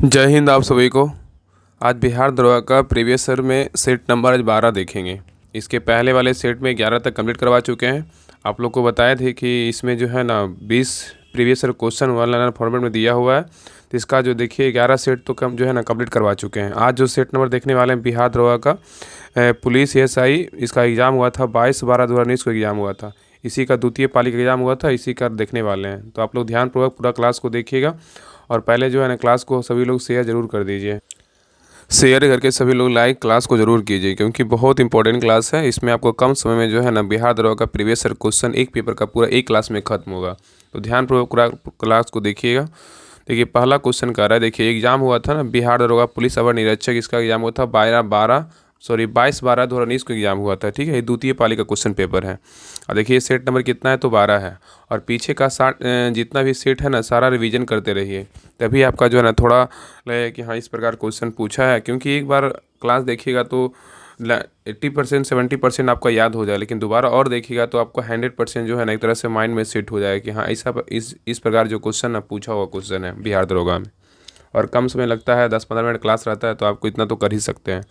जय हिंद आप सभी को। आज बिहार दरोगा का प्रीवियस ईयर में सेट नंबर आज 12 देखेंगे। इसके पहले वाले सेट में 11 तक कंप्लीट करवा चुके हैं। आप लोग को बताए थे कि इसमें जो है ना 20 previous year question one liner format में दिया हुआ है, तो इसका जो देखिए 11 सेट तो कम जो है ना कंप्लीट करवा चुके हैं। आज जो सेट नंबर देखने वाले हैं बिहार दरोगा का पुलिस एएसआई, इसका एग्ज़ाम हुआ था 22/12/2019 को एग्ज़ाम हुआ था। इसी का द्वितीय पाली का एग्ज़ाम हुआ था, इसी का देखने वाले हैं। तो आप लोग ध्यानपूर्वक पूरा क्लास को देखिएगा और पहले जो है ना क्लास को सभी लोग शेयर ज़रूर कर दीजिए। शेयर करके सभी लोग लाइक क्लास को ज़रूर कीजिए, क्योंकि बहुत इंपॉर्टेंट क्लास है। इसमें आपको कम समय में जो है ना बिहार दरोगा का प्रीवियस ईयर क्वेश्चन एक पेपर का पूरा एक क्लास में खत्म होगा। तो ध्यानपूर्वक पूरा क्लास को देखिएगा। देखिए पहला क्वेश्चन कर रहा है, देखिए एग्जाम हुआ था ना बिहार दरोगा पुलिस अवर निरीक्षक, इसका एग्जाम हुआ था 22/12/2019 को एग्जाम हुआ था। ठीक है, ये द्वितीय पाली का क्वेश्चन पेपर है। और देखिए सेट नंबर कितना है तो 12 है। और पीछे का 60 जितना भी सेट है ना सारा रिवीजन करते रहिए, तभी आपका जो है ना थोड़ा लगे कि हाँ इस प्रकार क्वेश्चन पूछा है। क्योंकि एक बार क्लास देखिएगा तो 80% 70% आपका याद हो जाए, लेकिन दोबारा और देखिएगा तो आपको 100% जो है ना एक तरह से माइंड में सेट हो जाए कि हाँ ऐसा इस प्रकार जो क्वेश्चन ना पूछा हुआ क्वेश्चन है बिहार दरोगा में। और कम समय लगता है, 10-15 मिनट क्लास रहता है, तो आपको इतना तो कर ही सकते हैं।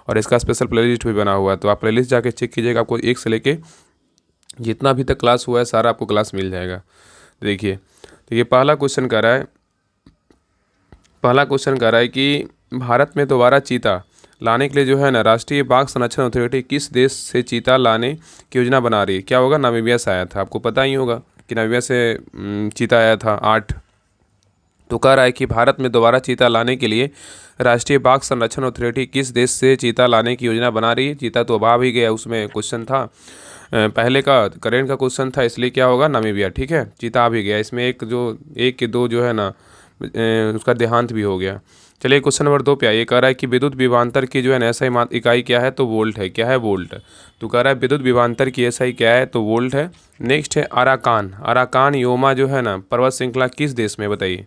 और इसका स्पेशल प्लेलिस्ट भी बना हुआ है, तो आप प्लेलिस्ट जाके चेक कीजिएगा, आपको एक से लेके जितना अभी तक क्लास हुआ है सारा आपको क्लास मिल जाएगा। देखिए देखिए पहला क्वेश्चन कह रहा है कि भारत में दोबारा चीता लाने के लिए जो है ना राष्ट्रीय बाघ संरक्षण अथॉरिटी किस देश से चीता लाने की योजना बना रही है। क्या होगा, नामीबिया से आया था। आपको पता ही होगा कि नामीबिया से चीता आया था 8। तो कह रहा है कि भारत में दोबारा चीता लाने के लिए राष्ट्रीय बाघ संरक्षण अथॉरिटी किस देश से चीता लाने की योजना बना रही है। चीता तो अभाव ही गया, उसमें क्वेश्चन था पहले का करेंट का क्वेश्चन था, इसलिए क्या होगा नामीबिया। ठीक है, चीता आ भी गया, इसमें एक के दो जो है ना उसका देहांत भी हो गया। चलिए क्वेश्चन नंबर 2 पे आइए। कह रहा है कि विद्युत विभवांतर की जो है ना एसआई इकाई क्या है तो वोल्ट है। क्या है, वोल्ट। तो कह रहा है विद्युत विभवांतर की एसआई क्या है तो वोल्ट है। नेक्स्ट है अराकान योमा जो है ना पर्वत श्रृंखला किस देश में, बताइए।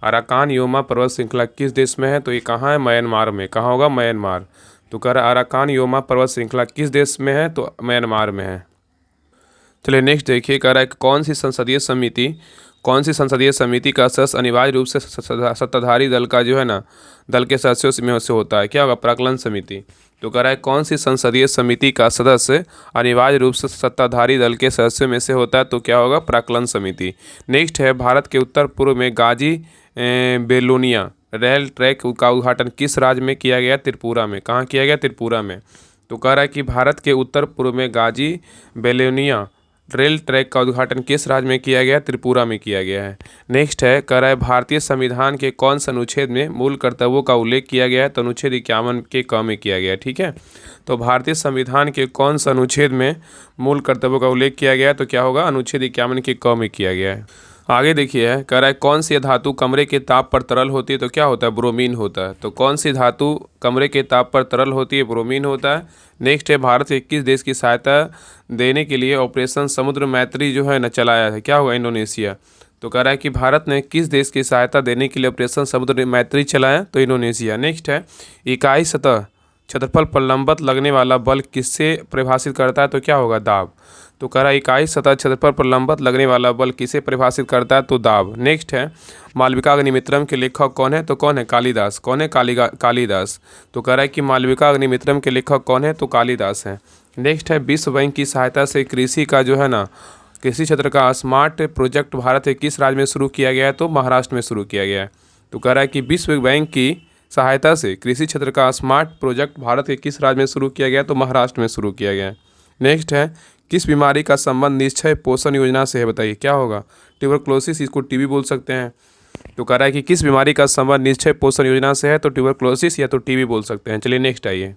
अराकान योमा पर्वत श्रृंखला किस देश में है तो ये कहाँ है, म्यांमार में। कहाँ होगा, म्यांमार। तो कह रहा है अराकान योमा पर्वत श्रृंखला किस देश में है तो म्यांमार में है। चलिए नेक्स्ट देखिए। कह रहा है कि कौन सी संसदीय समिति का सदस्य अनिवार्य रूप से सत्ताधारी दल का जो है ना दल के सदस्यों में से होता है। क्या होगा, प्राक्कलन समिति। तो कह रहा है कौन सी संसदीय समिति का सदस्य अनिवार्य रूप से सत्ताधारी दल के सदस्यों में से होता है तो क्या होगा, प्राक्कलन समिति। नेक्स्ट है भारत के उत्तर पूर्व में गाजी बेलोनिया रेल ट्रैक का उद्घाटन किस राज्य में किया गया, त्रिपुरा में। कहाँ किया गया, त्रिपुरा में। तो कह रहा है कि भारत के उत्तर पूर्व में गाजी बेलोनिया रेल ट्रैक का उद्घाटन किस राज्य में किया गया, त्रिपुरा में किया गया है। नेक्स्ट है, कह रहा है भारतीय संविधान के कौन सा अनुच्छेद में मूल कर्तव्यों का उल्लेख किया गया है तो अनुच्छेद 51 के क में किया गया है। ठीक है, तो भारतीय संविधान के कौन सा अनुच्छेद में मूल कर्तव्यों का उल्लेख किया गया है तो क्या होगा, अनुच्छेद 51 के क में किया गया है। आगे देखिए, कह रहा है कौन सी धातु कमरे के ताप पर तरल होती है तो क्या होता है, ब्रोमीन होता है। तो कौन सी धातु कमरे के ताप पर तरल होती है, ब्रोमीन होता है। नेक्स्ट है, भारत के किस देश की सहायता देने के लिए ऑपरेशन समुद्र मैत्री जो है न चलाया है। क्या होगा, इंडोनेशिया। तो कह रहा है कि भारत ने किस देश की सहायता देने के लिए ऑपरेशन समुद्र मैत्री चलाया तो इंडोनेशिया। नेक्स्ट है, इकाई सतह क्षेत्रफल पर लंबवत लगने वाला बल किससे परिभाषित करता है तो क्या होगा, दाब। तो कह रहा है इकाई सतह क्षेत्रफल पर लंबवत लगने वाला बल किसे परिभाषित करता है तो दाब। नेक्स्ट है, मालविका अग्निमित्रम के लेखक कौन है तो कौन है, कालिदास। कौन है, कालिदास। तो कह रहा है कि मालविका अग्निमित्रम के लेखक कौन है तो कालिदास है। नेक्स्ट है, विश्व बैंक की सहायता से कृषि का जो है ना कृषि क्षेत्र का स्मार्ट प्रोजेक्ट भारत के किस राज्य में शुरू किया गया है तो महाराष्ट्र में शुरू किया गया है। तो कह रहा है कि विश्व बैंक की सहायता से कृषि क्षेत्र का स्मार्ट प्रोजेक्ट भारत के किस राज्य में शुरू किया गया तो महाराष्ट्र में शुरू किया गया है। नेक्स्ट है, किस बीमारी का संबंध निश्चय पोषण योजना से है, बताइए। क्या होगा, ट्यूबरक्लोसिस, इसको टीबी बोल सकते हैं। तो कह रहा है कि किस बीमारी का संबंध निश्चय पोषण योजना से है तो ट्यूबरक्लोसिस या तो टीबी बोल सकते हैं। चलिए नेक्स्ट आइए।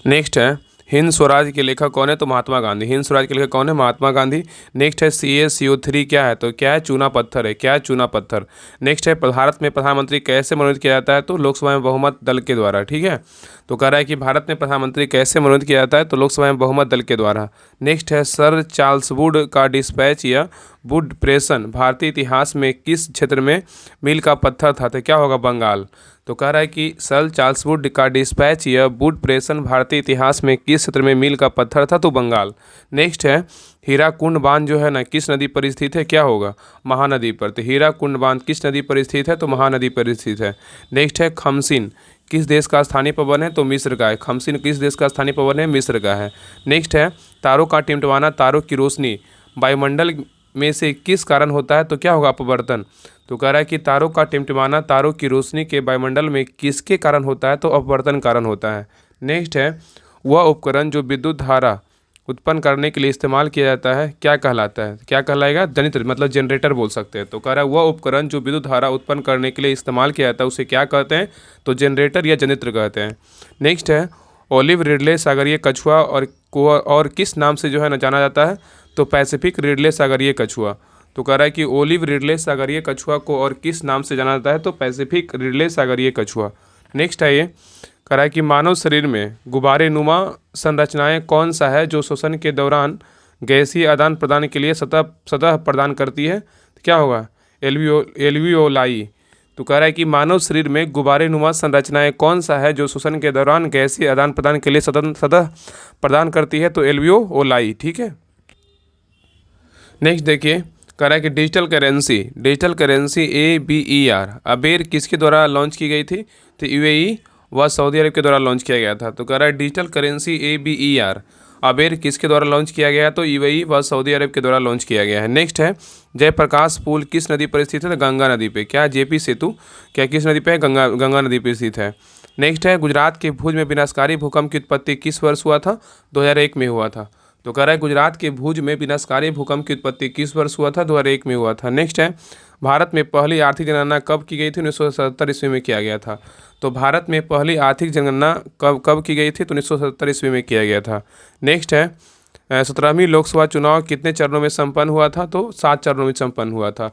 नेक्स्ट है, हिंद स्वराज के लेखक कौन है तो महात्मा गांधी। हिंद स्वराज के लेखक कौन है, महात्मा गांधी। नेक्स्ट है, CaCO3 क्या है तो क्या है, चूना पत्थर है। क्या है, चूना पत्थर। नेक्स्ट है, भारत में प्रधानमंत्री कैसे मनोनीत किया जाता है तो लोकसभा में बहुमत दल के द्वारा। ठीक है, तो कह रहा है कि भारत में प्रधानमंत्री कैसे मनोनीत किया जाता है तो लोकसभा में बहुमत दल के द्वारा। नेक्स्ट है, सर चार्ल्स वुड का डिस्पैच या वुड प्रेसन भारतीय इतिहास में किस क्षेत्र में मील का पत्थर था? तो क्या होगा? बंगाल। तो कह रहा है कि सर चार्ल्स वुड का डिस्पैच या वुड प्रेसन भारतीय इतिहास में किस क्षेत्र में मील का पत्थर था? तो बंगाल। नेक्स्ट है हीराकुंड बांध जो है ना किस नदी पर स्थित है? क्या होगा? महानदी पर। तो हीराकुंड बांध किस नदी पर स्थित है? तो महानदी पर स्थित है। नेक्स्ट है खमसिन किस देश का स्थानीय पवन है? तो मिस्र का है। खमसिन किस देश का स्थानीय पवन है? मिस्र का है। नेक्स्ट है तारों का टिमटिमाना, तारों की रोशनी वायुमंडल में से किस कारण होता है? तो क्या होगा? अपवर्तन। तो कह रहा है कि तारों का टिमटिमाना तारों की रोशनी के वायुमंडल में किसके कारण होता है? तो अपवर्तन कारण होता है। नेक्स्ट है वह उपकरण जो विद्युत धारा उत्पन्न करने के लिए इस्तेमाल किया जाता है क्या कहलाता है? क्या कहलाएगा? जनित्र, मतलब जनरेटर बोल सकते हैं। तो कह रहा है वह उपकरण जो विद्युत धारा उत्पन्न करने के लिए इस्तेमाल किया जाता है उसे क्या कहते हैं? तो जनरेटर या जनित्र कहते हैं। नेक्स्ट है ओलिव रिडले सागरीय कछुआ और किस नाम से जो है ना जाना जाता है? तो पैसिफिक रिडले सागरीय कछुआ। तो कह रहा है कि ओलिव रिडले सागरीय कछुआ को और किस नाम से जाना जाता है? तो पैसिफिक रिडले सागरीय कछुआ। नेक्स्ट है ये कह रहा है कि मानव शरीर में गुब्बारे नुमा संरचनाएं कौन सा है जो श्वसन के दौरान गैसीय आदान प्रदान के लिए सतह प्रदान करती है? तो क्या होगा? एल्वियोलाई। तो कह रहा है कि मानव शरीर में गुब्बारे नुमा संरचनाएं कौन सा है जो श्वसन के दौरान गैसीय आदान प्रदान के लिए सतह प्रदान करती है? तो एल्वियोलाई। ठीक है। नेक्स्ट देखिए कह रहा है कि डिजिटल करेंसी ABER अबेर किसके द्वारा लॉन्च की गई थी? तो UAE व सऊदी अरब के द्वारा लॉन्च किया गया था। तो कह रहा है डिजिटल करेंसी ABER अबेर किसके द्वारा लॉन्च किया गया? तो UAE व सऊदी अरब के द्वारा लॉन्च किया गया है। नेक्स्ट है जयप्रकाश पुल किस नदी पर स्थित है? तो गंगा नदी पे। क्या JP सेतु क्या किस नदी पे है? गंगा नदी पे स्थित है। नेक्स्ट है गुजरात के भुज में विनाशकारी भूकंप की उत्पत्ति किस वर्ष हुआ था? 2001 में हुआ था। तो कह रहा है गुजरात के भुज में विनाशकारी भूकंप की उत्पत्ति किस वर्ष हुआ था? 2001 में हुआ था। नेक्स्ट है भारत में पहली आर्थिक जनगणना कब की गई थी? 1977 ईस्वी में किया गया था। तो भारत में पहली आर्थिक जनगणना कब की गई थी? तो 1977 ईस्वी में किया गया था। नेक्स्ट है 17वीं लोकसभा चुनाव कितने चरणों में संपन्न हुआ था? तो 7 चरणों में संपन्न हुआ था।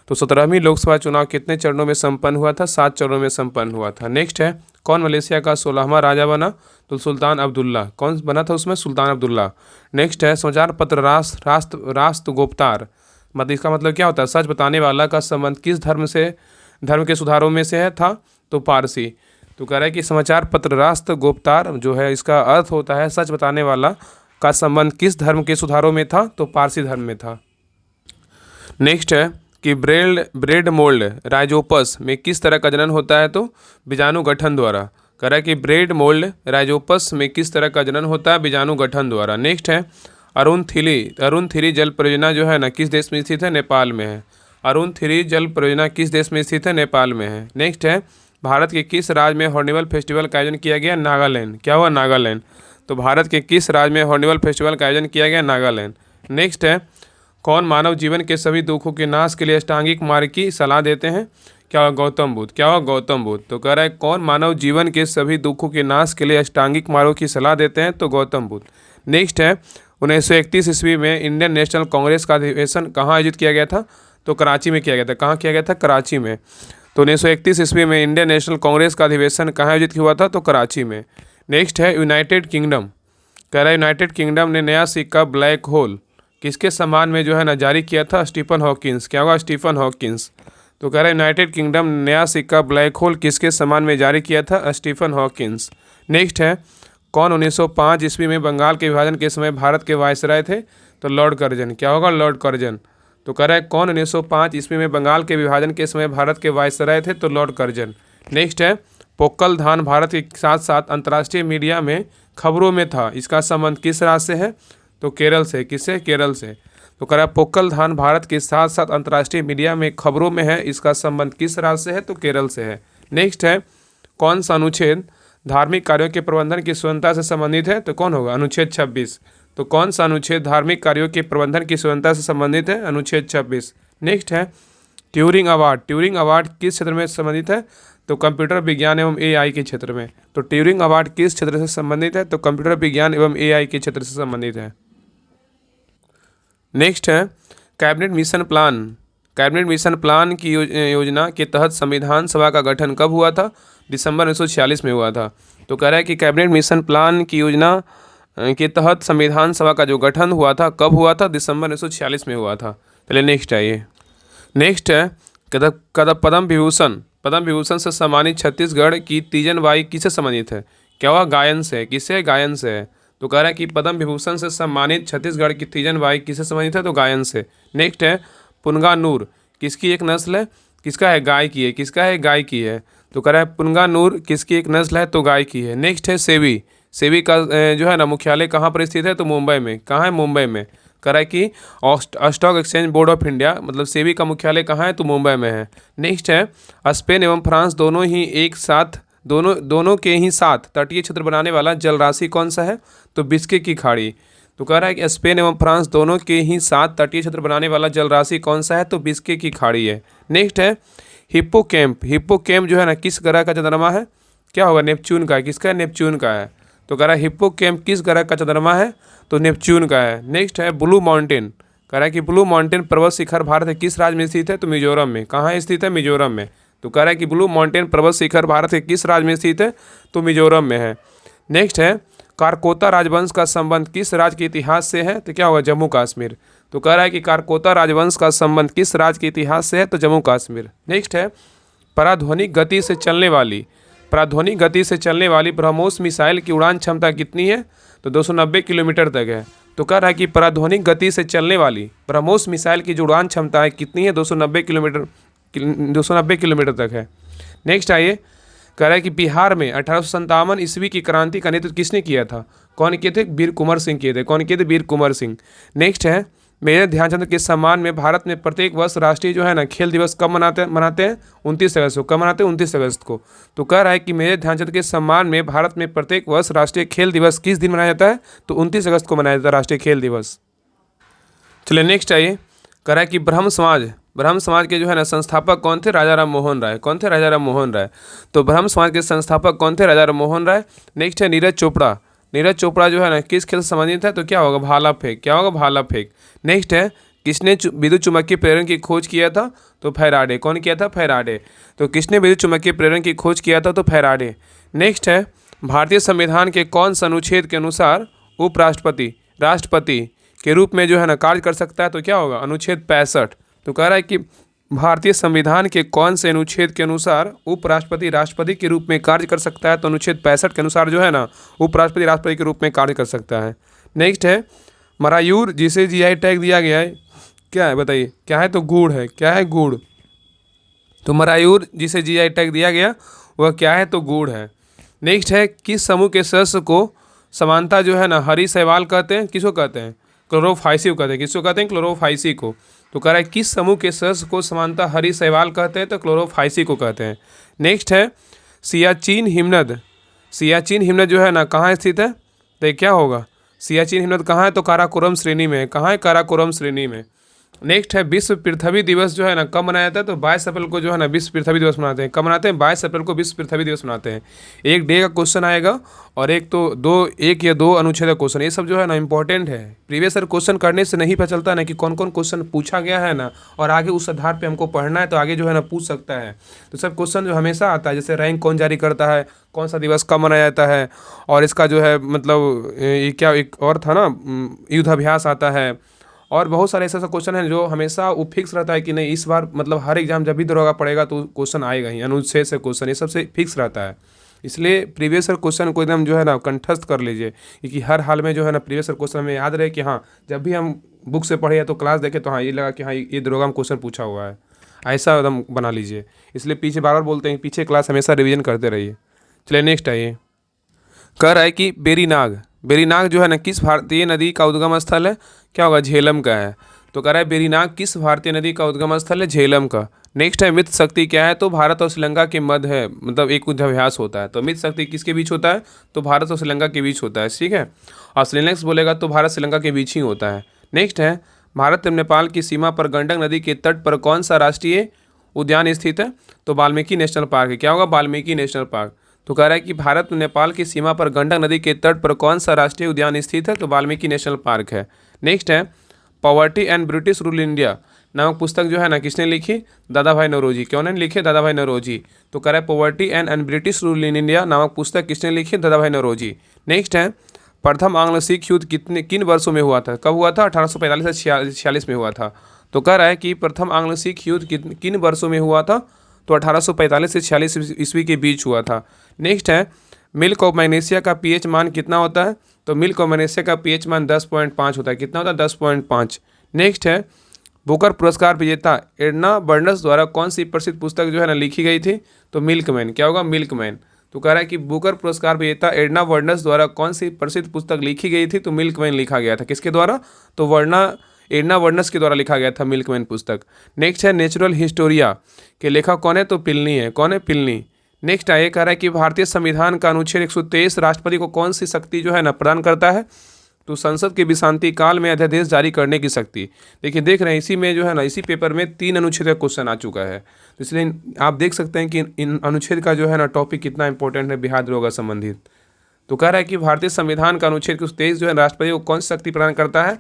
तो 17वीं लोकसभा चुनाव कितने चरणों में संपन्न हुआ था? 7 चरणों में संपन्न हुआ था। नेक्स्ट है कौन मलेशिया का 16वां राजा बना? तो सुल्तान अब्दुल्ला। कौन बना था उसमें? सुल्तान अब्दुल्ला। नेक्स्ट है समाचार पत्र राष्ट्रगोप्तार मतलब इसका मतलब क्या होता है? सच बताने वाला का संबंध किस धर्म के सुधारों में से है था? तो पारसी। तो कह रहा है कि समाचार पत्र राष्ट्रगोप्तार जो है इसका अर्थ होता है सच बताने वाला का संबंध किस धर्म के सुधारों में था? तो पारसी धर्म में था। नेक्स्ट है कि ब्रेड मोल्ड राइजोपस में किस तरह का जनन होता है? तो बीजाणु गठन द्वारा। कह रहा है कि ब्रेड मोल्ड राइजोपस में किस तरह का जनन होता है? बीजाणु गठन द्वारा। नेक्स्ट है अरुण थ्री जल परियोजना जो है ना किस देश में स्थित है? नेपाल में है। अरुण थ्री जल परियोजना किस देश में स्थित है? नेपाल में है। नेक्स्ट है भारत के किस राज्य में हॉर्नबिल फेस्टिवल का आयोजन किया गया? नागालैंड। क्या हुआ? नागालैंड। तो भारत के किस राज्य में हॉर्नबिल फेस्टिवल का आयोजन किया गया? नागालैंड। नेक्स्ट है कौन मानव जीवन के सभी दुखों के नाश के लिए अष्टांगिक मार्ग की सलाह देते हैं? क्या हुआ? गौतम बुद्ध। क्या हुआ? गौतम बुद्ध। तो कह रहा है कौन मानव जीवन के सभी दुखों के नाश के लिए अष्टांगिक मार्गों की सलाह देते हैं? तो गौतम बुद्ध। नेक्स्ट है 1931 ईस्वी में इंडियन नेशनल कांग्रेस का अधिवेशन कहाँ आयोजित किया गया था? तो कराची में किया गया था। कहाँ किया गया था? कराची में। तो 1931 ईस्वी में इंडियन नेशनल कांग्रेस का अधिवेशन कहाँ आयोजित हुआ था? तो कराची में। नेक्स्ट है यूनाइटेड किंगडम। कह रहा है यूनाइटेड किंगडम ने नया सिक्का ब्लैक होल किसके सम्मान में जो है ना जारी किया था? Stephen Hawkins. क्या होगा? Stephen Hawkins. तो कह रहा है यूनाइटेड किंगडम ने नया सिक्का ब्लैक होल किसके सम्मान में जारी किया था? Stephen Hawkins. नेक्स्ट है कौन 1905 ईस्वी में बंगाल के विभाजन के समय भारत के वायसराय थे? तो लॉर्ड कर्जन। क्या होगा? Lord Curzon. तो कह रहा है कौन 1905 ईस्वी में बंगाल के विभाजन के समय भारत के वायसराय थे? तो लॉर्ड कर्जन। नेक्स्ट है पोक्कल धान भारत के साथ साथ अंतर्राष्ट्रीय मीडिया में खबरों में था, इसका संबंध किस राज्य से है? तो केरल से। किससे? केरल से। तो कह रहा है पोक्कल धान भारत के साथ साथ अंतर्राष्ट्रीय मीडिया में खबरों में है, इसका संबंध किस राज्य से है? तो केरल से है। नेक्स्ट है कौन सा अनुच्छेद धार्मिक कार्यों के प्रबंधन की स्वतंत्रता से संबंधित है? तो कौन होगा? अनुच्छेद 26। तो कौन सा अनुच्छेद धार्मिक कार्यों के प्रबंधन की स्वतंत्रता से संबंधित है? अनुच्छेद 26। नेक्स्ट है ट्यूरिंग अवार्ड। ट्यूरिंग अवार्ड किस क्षेत्र में संबंधित है? तो कंप्यूटर विज्ञान एवं AI के क्षेत्र में। तो ट्यूरिंग अवार्ड किस क्षेत्र से संबंधित है? तो कंप्यूटर विज्ञान एवं AI के क्षेत्र से संबंधित है। नेक्स्ट है cabinet mission plan. Cabinet mission plan की योजना के तहत संविधान सभा का गठन कब हुआ था? दिसंबर 1946 में हुआ था। तो कह रहा है कि कैबिनेट मिशन प्लान की योजना के तहत संविधान सभा का जो गठन हुआ था कब हुआ था? दिसंबर 1946 में हुआ था। पहले नेक्स्ट आइए। नेक्स्ट है पद्म विभूषण। पद्म विभूषण से सम्मानित छत्तीसगढ़ की तीजन बाई किससे सम्मानित है? क्या हुआ? गायन से। किससे? गायन से है। तो कह रहा है कि पद्म विभूषण से सम्मानित छत्तीसगढ़ की तीजन बाई किससे सम्मानित है? तो गायन से। नेक्स्ट है पुनगानूर। किसकी एक नस्ल है? किसका है? गाय की है। किसका है? गाय की है। तो कह रहा है पुनगानूर किसकी एक नस्ल है? तो गाय की है। नेक्स्ट है सेबी। सेबी का जो है ना मुख्यालय कहाँ पर स्थित है? तो मुंबई में। कहाँ है? मुंबई में। कह रहा है कि stock exchange board of India मतलब सेबी का मुख्यालय कहाँ है? तो मुंबई में है। नेक्स्ट है स्पेन एवं फ्रांस दोनों ही एक साथ दोनों के ही साथ तटीय क्षेत्र बनाने वाला जलराशि कौन सा है? तो बिस्के की खाड़ी। तो कह रहा है कि स्पेन एवं फ्रांस दोनों के ही साथ तटीय क्षेत्र बनाने वाला जलराशि कौन सा है? तो बिस्के की खाड़ी है। नेक्स्ट है हिप्पोकैम्प। हिप्पोकैम्प जो है ना किस ग्रह का चंद्रमा है? क्या होगा? नेपच्यून का है। किसका है? नेपच्यून का है। तो कह रहा है हिप्पोकैम्प किस ग्रह का चंद्रमा है? तो नेपच्यून का है। नेक्स्ट है ब्लू माउंटेन। कह रहा है कि ब्लू माउंटेन पर्वत शिखर भारत के किस राज्य में स्थित है? तो मिजोरम में। कहाँ स्थित है? मिजोरम में। तो कह रहा है कि ब्लू माउंटेन पर्वत शिखर भारत के किस राज्य में स्थित है? तो मिजोरम में है। नेक्स्ट है कारकोता राजवंश का संबंध किस राज्य के इतिहास से है? तो क्या होगा? जम्मू कश्मीर। तो कह रहा है कि कारकोता राजवंश का संबंध किस राज्य के इतिहास से है? तो जम्मू कश्मीर। नेक्स्ट है पराध्वनिक गति से चलने वाली ब्रह्मोस मिसाइल की उड़ान क्षमता कितनी है? तो 290 किलोमीटर तक है। तो कह रहा है कि पराध्वनिक गति से चलने वाली ब्रह्मोस मिसाइल की जो उड़ान क्षमता है कितनी है? 290 किलोमीटर तक है। नेक्स्ट आइए। कह रहा है कि बिहार में 1857 ईस्वी की क्रांति का नेतृत्व किसने किया था? कौन किए थे? वीर कुंवर सिंह किए थे। कौन किए थे? वीर कुंवर सिंह। नेक्स्ट है मेजर ध्यानचंद के सम्मान में भारत में प्रत्येक वर्ष राष्ट्रीय जो है ना खेल दिवस कब मनाते हैं? 29 अगस्त को। कब मनाते हैं? 29 अगस्त को। तो कह रहा है कि मेजर ध्यानचंद के सम्मान में भारत में प्रत्येक वर्ष राष्ट्रीय खेल दिवस किस दिन मनाया जाता है? तो 29 अगस्त को मनाया जाता है राष्ट्रीय खेल दिवस। चलिए नेक्स्ट आइए। कह रहा है कि ब्रह्म समाज के जो है ना संस्थापक कौन थे? राजा राम मोहन राय। कौन थे? राजा राम मोहन राय। तो ब्रह्म समाज के संस्थापक कौन थे? राजा राम मोहन राय। नेक्स्ट है नीरज चोपड़ा। नीरज चोपड़ा जो है ना किस खेल से संबंधित है? तो क्या होगा? भाला फेंक। क्या होगा? भाला फेंक। नेक्स्ट है किसने विद्युत चुम्बकीय प्रेरण की खोज किया था? तो फैराडे। कौन किया था? फैराडे। तो किसने विद्युत चुम्बकीय प्रेरण की खोज किया था? तो फैराडे। नेक्स्ट है भारतीय संविधान के कौन सा अनुच्छेद के अनुसार उपराष्ट्रपति राष्ट्रपति के रूप में जो है ना कार्य कर सकता है? तो क्या होगा? अनुच्छेद 65। तो कह रहा है कि भारतीय संविधान के कौन से अनुच्छेद के अनुसार उपराष्ट्रपति राष्ट्रपति के रूप में कार्य कर सकता है? तो अनुच्छेद 65 के अनुसार जो है ना उपराष्ट्रपति राष्ट्रपति के रूप में कार्य कर सकता है। नेक्स्ट है मरायूर जिसे जीआई टैग दिया गया है क्या है? बताइए क्या है? तो गुड़ है। क्या है? गुड़। तो मरायूर जिसे जीआई टैग दिया गया वह क्या है? तो गुड़ है। नेक्स्ट है किस समूह के सदस्य को समानता जो है ना हरी शैवाल कहते हैं? किसको कहते हैं? क्लोरोफाइसी को कहते हैं। किसको कहते हैं? क्लोरोफाइसी को। तो कह रहा है किस समूह के सदस्य को समानता हरी शैवाल कहते हैं? तो क्लोरोफाइसी को कहते हैं। नेक्स्ट है सियाचिन हिमनद। सियाचिन हिमनद जो है ना कहाँ स्थित है? तो क्या होगा? सियाचिन हिमनद कहाँ है? तो काराकोरम श्रेणी में है। कहाँ है? काराकोरम श्रेणी में। नेक्स्ट है विश्व पृथ्वी दिवस जो है ना कब मनाया जाता है? तो 22 अप्रैल को जो है ना विश्व पृथ्वी दिवस मनाते हैं। कब मनाते हैं? 22 अप्रैल को विश्व पृथ्वी दिवस मनाते हैं। एक डे का क्वेश्चन आएगा और एक या दो अनुच्छेद का क्वेश्चन। ये सब जो है ना इंपॉर्टेंट है। प्रीवियस ईयर क्वेश्चन करने से नहीं पता चलता ना कि कौन कौन क्वेश्चन पूछा गया है ना, और आगे उस आधार पर हमको पढ़ना है तो आगे जो है ना पूछ सकता है। तो सब क्वेश्चन जो हमेशा आता है, जैसे रैंक कौन जारी करता है, कौन सा दिवस कब मनाया जाता है, और इसका जो है मतलब ये क्या एक और था ना युद्धाभ्यास आता है, और बहुत सारे ऐसे क्वेश्चन हैं जो हमेशा वो फिक्स रहता है कि नहीं इस बार मतलब हर एग्जाम जब भी दरोगा पड़ेगा तो क्वेश्चन आएगा ही। अनुच्छेद से क्वेश्चन ये सबसे फिक्स रहता है। इसलिए प्रीवियस ईयर क्वेश्चन को एकदम जो है ना कंठस्थ कर लीजिए, क्योंकि हर हाल में जो है ना प्रीवियस ईयर क्वेश्चन हमें याद रहे कि हाँ जब भी हम बुक से पढ़े या तो क्लास देखें तो हाँ ये लगा कि हाँ ये दरोगा में क्वेश्चन पूछा हुआ है, ऐसा एकदम बना लीजिए। इसलिए पीछे बार बार बोलते हैं पीछे क्लास हमेशा रिविजन करते रहिए। चलिए नेक्स्ट आइए। कह रहा है कि बेरीनाग जो है ना किस भारतीय नदी का उद्गम स्थल है? क्या होगा? झेलम का है। तो कह रहा है बेरीनाग किस भारतीय नदी का उद्गम स्थल है? झेलम का। नेक्स्ट है मित्र शक्ति क्या है? तो भारत और श्रीलंका के मध्य है, मतलब एक युद्धाभ्यास होता है। तो मित्र शक्ति किसके बीच होता है? तो भारत और श्रीलंका के बीच होता है। ठीक है, और श्रीलंक्स बोलेगा तो भारत श्रीलंका के बीच ही होता है। नेक्स्ट है भारत एवं नेपाल की सीमा पर गंडक नदी के तट पर कौन सा राष्ट्रीय उद्यान स्थित है? तो वाल्मीकि नेशनल पार्क है। क्या होगा? Valmiki national park. तो कह रहा है कि भारत और नेपाल की सीमा पर गंडक नदी के तट पर कौन सा राष्ट्रीय उद्यान स्थित है? तो वाल्मीकि नेशनल पार्क है। नेक्स्ट है poverty and British rule India नामक पुस्तक जो है ना किसने लिखी? दादा भाई नौरोजी। क्यों ने लिखे? दादा भाई नौरोजी। तो कह रहा है poverty and British rule in India नामक पुस्तक किसने लिखी? दादा भाई नौरोजी। नेक्स्ट है प्रथम आंग्ल सिख युद्ध किन वर्षों में हुआ था? कब हुआ था? 1845 से 46 में हुआ था। तो कह रहा है कि प्रथम आंग्ल सिख युद्ध किन वर्षों में हुआ था? तो 1845 से 46 ईस्वी के बीच हुआ था। नेक्स्ट है, मिल्क ऑफ मैग्नीशिया का पीएच मान कितना होता है? तो मिल्क ऑफ मैग्नीशिया का पीएच मान 10.5 होता है। कितना होता है? 10.5। नेक्स्ट है, बुकर पुरस्कार विजेता एडना बर्नस द्वारा कौन सी प्रसिद्ध पुस्तक जो है ना लिखी गई थी? तो मिल्कमैन। क्या होगा? मिल्कमैन। तो कह रहा है कि बुकर पुरस्कार विजेता एडना बर्नस द्वारा कौन सी प्रसिद्ध पुस्तक लिखी गई थी? तो मिल्कमैन लिखा गया था। किसके द्वारा? तो एडना बर्नस के द्वारा लिखा गया था मिल्कमैन पुस्तक। नेक्स्ट है, नेचुरल हिस्टोरिया के लेखक कौन है? तो पिलनी है। कौन है? पिलनी। नेक्स्ट है, ये कह रहा है कि भारतीय संविधान का अनुच्छेद 123 राष्ट्रपति को कौन सी शक्ति जो है ना प्रदान करता है? तो संसद के विश्रांति काल में अध्यादेश जारी करने की शक्ति। देखिए, देख रहे हैं इसी में जो है ना, इसी पेपर में 3 अनुच्छेद का क्वेश्चन आ चुका है। तो इसलिए आप देख सकते हैं कि इन अनुच्छेद का जो है ना टॉपिक कितना इंपॉर्टेंट है बिहार दरोगा संबंधित। तो कह रहा है कि भारतीय संविधान का अनुच्छेद 123 जो है राष्ट्रपति को कौन सी शक्ति प्रदान करता है?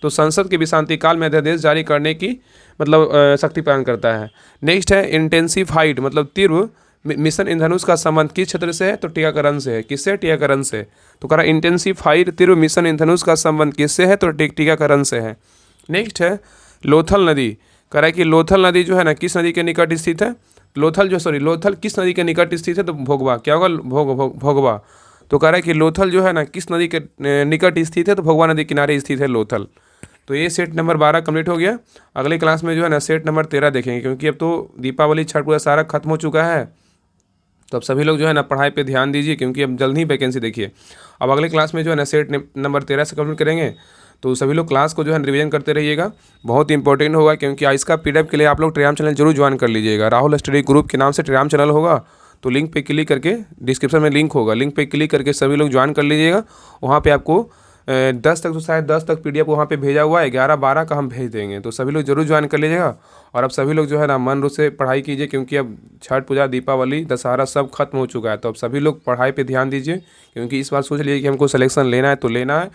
तो संसद के विश्रांति काल में अध्यादेश जारी करने की शक्ति प्रदान करता है। नेक्स्ट है, इंटेंसिफाइड मतलब तीव्र मिशन इंद्रधनुष का संबंध किस क्षेत्र से है? तो टीकाकरण से है। किससे? टीकाकरण से। तो कह रहा है इंटेंसिफाइड तीव्र मिशन इंद्रधनुष का संबंध किससे है? तो टीकाकरण से है। नेक्स्ट है, लोथल नदी। कह रहा है कि लोथल नदी जो है ना किस नदी के निकट स्थित है? लोथल किस नदी के निकट स्थित है? तो भोगवा। क्या होगा? भोगवा। तो कह रहा है कि लोथल जो है ना किस नदी के निकट स्थित है? तो भोगवा नदी किनारे स्थित है लोथल। तो ये सेट नंबर 12 कंप्लीट हो गया। अगले क्लास में जो है ना सेट नंबर 13 देखेंगे, क्योंकि अब तो दीपावली छठ पूजा सारा खत्म हो चुका है। तो अब सभी लोग जो है ना पढ़ाई पे ध्यान दीजिए, क्योंकि अब जल्द ही वैकेंसी देखिए। अब अगले क्लास में जो है ना सेट नंबर 13 से कंप्लीट करेंगे। तो सभी लोग क्लास को जो है रिवीजन करते रहिएगा, बहुत इंपॉर्टेंट होगा। क्योंकि इसका पीडीएफ के लिए आप लोग टेलीग्राम चैनल जरूर ज्वाइन कर लीजिएगा। राहुल स्टडी ग्रुप के नाम से टेलीग्राम चैनल होगा, तो लिंक पे क्लिक करके, डिस्क्रिप्शन में लिंक होगा, लिंक पे क्लिक करके सभी लोग ज्वाइन कर लीजिएगा। वहाँ पे आपको 10 तक, तो शायद 10 तक पीडीएफ वहाँ पे भेजा हुआ है, 11-12 का हम भेज देंगे। तो सभी लोग जरूर ज्वाइन कर लीजिएगा। और अब सभी लोग जो है ना मन रूप से पढ़ाई कीजिए, क्योंकि अब छठ पूजा, दीपावली, दशहरा सब खत्म हो चुका है। तो अब सभी लोग पढ़ाई पे ध्यान दीजिए, क्योंकि इस बार सोच लीजिए कि हमको सिलेक्शन लेना है तो लेना है।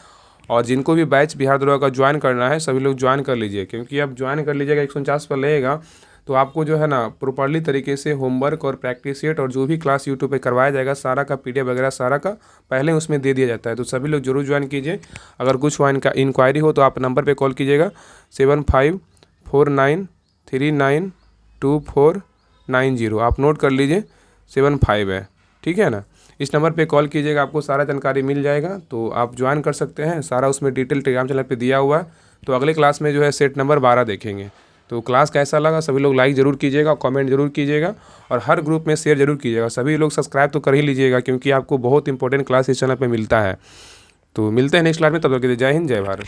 और जिनको भी बैच बिहार दरोगा का ज्वाइन करना है सभी लोग ज्वाइन कर लीजिए, क्योंकि अब ज्वाइन कर लीजिएगा 149 पर लगेगा। तो आपको जो है ना प्रॉपर्ली तरीके से होमवर्क और प्रैक्टिस सेट और जो भी क्लास यूट्यूब पे करवाया जाएगा सारा का पीडीएफ वगैरह सारा का पहले उसमें दे दिया जाता है। तो सभी लोग जरूर ज्वाइन कीजिए। अगर कुछ इंक्वायरी हो तो आप नंबर पे कॉल कीजिएगा 7549392490। आप नोट कर लीजिए 75 है, ठीक है ना। इस नंबर पे कॉल कीजिएगा, आपको सारा जानकारी मिल जाएगा। तो आप ज्वाइन कर सकते हैं, सारा उसमें डिटेल टेलीग्राम चैनल पे दिया हुआ है। तो अगले क्लास में जो है सेट नंबर 12 देखेंगे। तो क्लास कैसा लगा सभी लोग लाइक ज़रूर कीजिएगा, कमेंट जरूर कीजिएगा और हर ग्रुप में शेयर जरूर कीजिएगा। सभी लोग सब्सक्राइब तो कर ही लीजिएगा, क्योंकि आपको बहुत इंपॉर्टेंट क्लास इस चैनल पे मिलता है। तो मिलते हैं नेक्स्ट क्लास में, तब तक के लिए जय हिंद, जय भारत।